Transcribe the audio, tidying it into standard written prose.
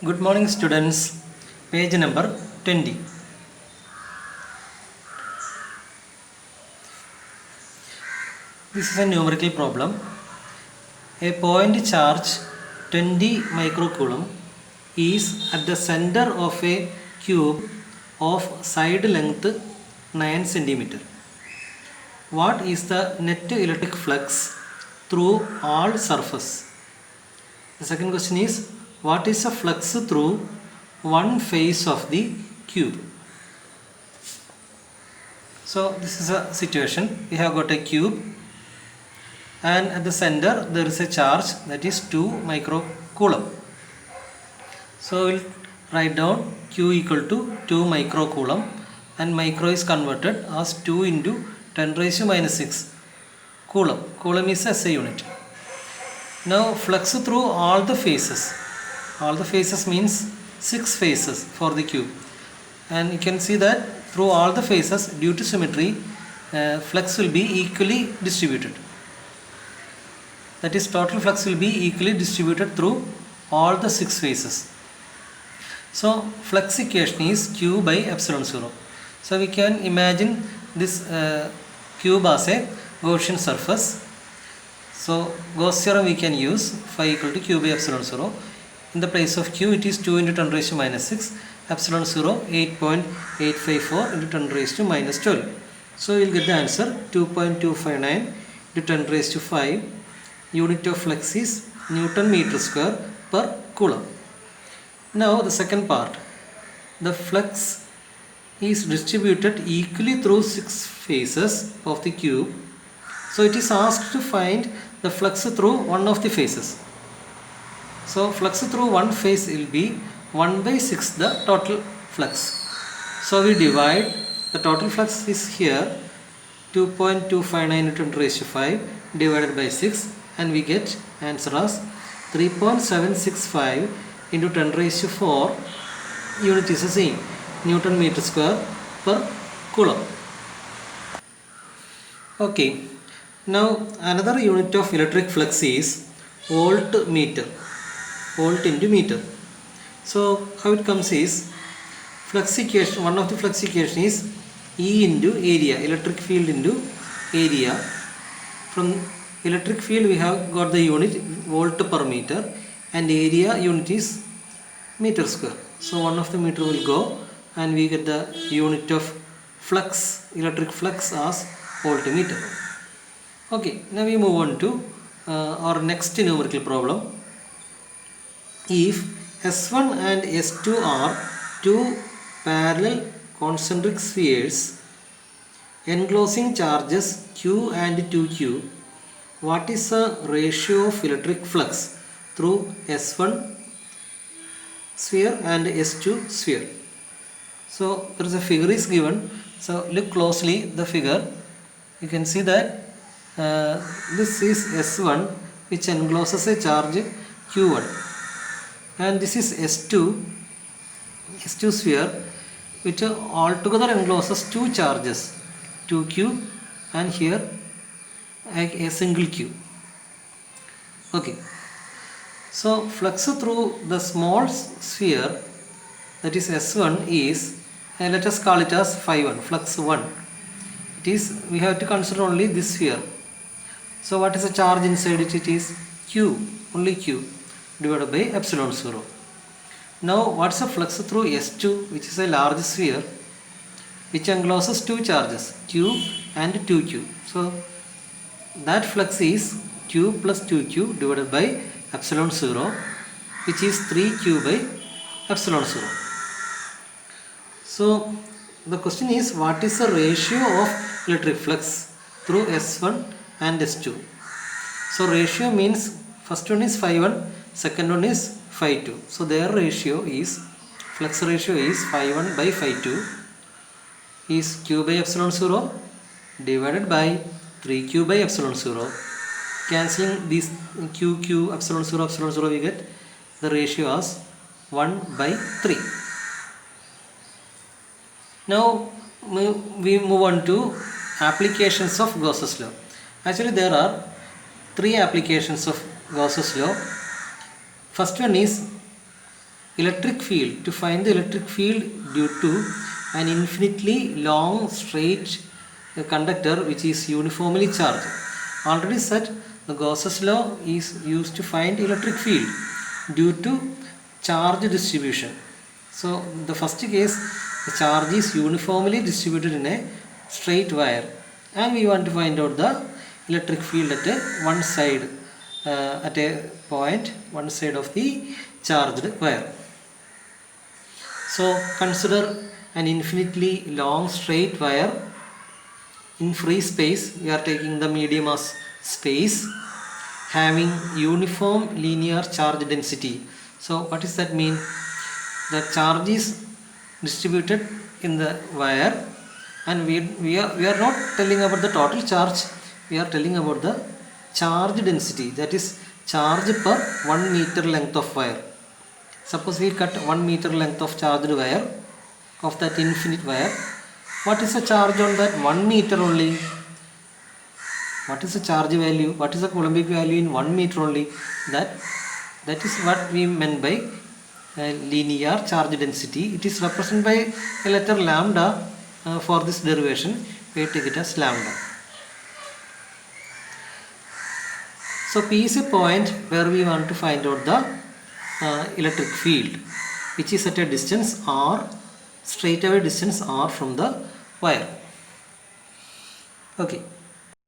Good morning students, page number 20. This is a numerical problem. A point charge 20 microcoulomb is at the center of a cube of side length 9 centimeter. What is the net electric flux through all surface? The second question is, what is the flux through one face of the cube? So this is a situation. We have got a cube and at the center there is a charge that is 2 microcoulomb. So we'll write down Q equal to 2 microcoulomb, and micro is converted as 2 into 10 raised to minus 6 coulomb. Coulomb is SI unit. Now flux through all the faces. All the faces means 6 faces for the cube, and you can see that through all the faces, due to symmetry, flux will be equally distributed. That is, total flux will be equally distributed through all the 6 faces. So flux equation is Q by epsilon 0. So we can imagine this cube as a Gaussian surface. So Gauss theorem we can use, phi equal to Q by epsilon 0. In the place of Q it is 2 into 10 raised to minus 6, epsilon 0 8.854 into 10 raised to minus 12. So we will get the answer 2.259 into 10 raised to 5. Unit of flux is Newton meter square per coulomb. Now the second part, the flux is distributed equally through 6 faces of the cube. So it is asked to find the flux through one of the faces. So flux through one face will be 1 by 6 the total flux. So we divide, the total flux is here 2.259 into 10 raised to 5 divided by 6, and we get answer as 3.765 into 10 raised to 4. Unit is the same, Newton meter square per coulomb. Okay, now another unit of electric flux is voltmeter, volt into meter. So how it comes is, flux equation, one of the flux equation is E into area, electric field into area. From electric field we have got the unit volt per meter, and area unit is meter square. So one of the meter will go, and we get the unit of flux, electric flux, as voltmeter. Okay, now we move on to our next numerical problem. If S1 and S2 are two parallel concentric spheres enclosing charges Q and 2Q, what is the ratio of electric flux through S1 sphere and S2 sphere? So there is a figure is given. So look closely the figure. You can see that this is S1 which encloses a charge Q1, and this is S2 sphere which altogether encloses two charges, 2Q and here a single Q. Okay, so flux through the small sphere, that is S1, is let us call it as phi1, flux 1. It is, we have to consider only this sphere. So what is the charge inside it? It is Q, only Q, divided by epsilon 0. Now what's the flux through S2, which is a large sphere which encloses two charges, Q and 2Q. So that flux is Q plus 2Q divided by epsilon 0, which is 3Q by epsilon 0. So the question is, what is the ratio of electric flux through S1 and S2? So ratio means first one is phi1, second one is phi2. So their ratio is, flux ratio is phi1 by phi2 is Q by epsilon 0 divided by 3Q by epsilon 0. Cancelling these Q, epsilon 0, we get the ratio as 1 by 3. Now we move on to applications of Gauss's law. Actually there are 3 applications of Gauss's law. First one is electric field, to find the electric field due to an infinitely long straight conductor which is uniformly charged. Already said the Gauss's law is used to find electric field due to charge distribution. So the first case, the charge is uniformly distributed in a straight wire and we want to find out the electric field at one side, at a point one side of the charged wire. So consider an infinitely long straight wire in free space. We are taking the medium as space, having uniform linear charge density. So what does that mean? The charge is distributed in the wire and we are not telling about the total charge, we are telling about the charge density, that is charge per 1 meter length of wire. Suppose we cut 1 meter length of charged wire, of that infinite wire. What is the charge on that 1 meter only? What is the charge value? What is the Coulombic value in 1 meter only? That is what we meant by linear charge density. It is represented by a letter lambda. For this derivation we take it as lambda. So P is a point where we want to find out the electric field which is at a distance r, straight away distance r from the wire. Okay.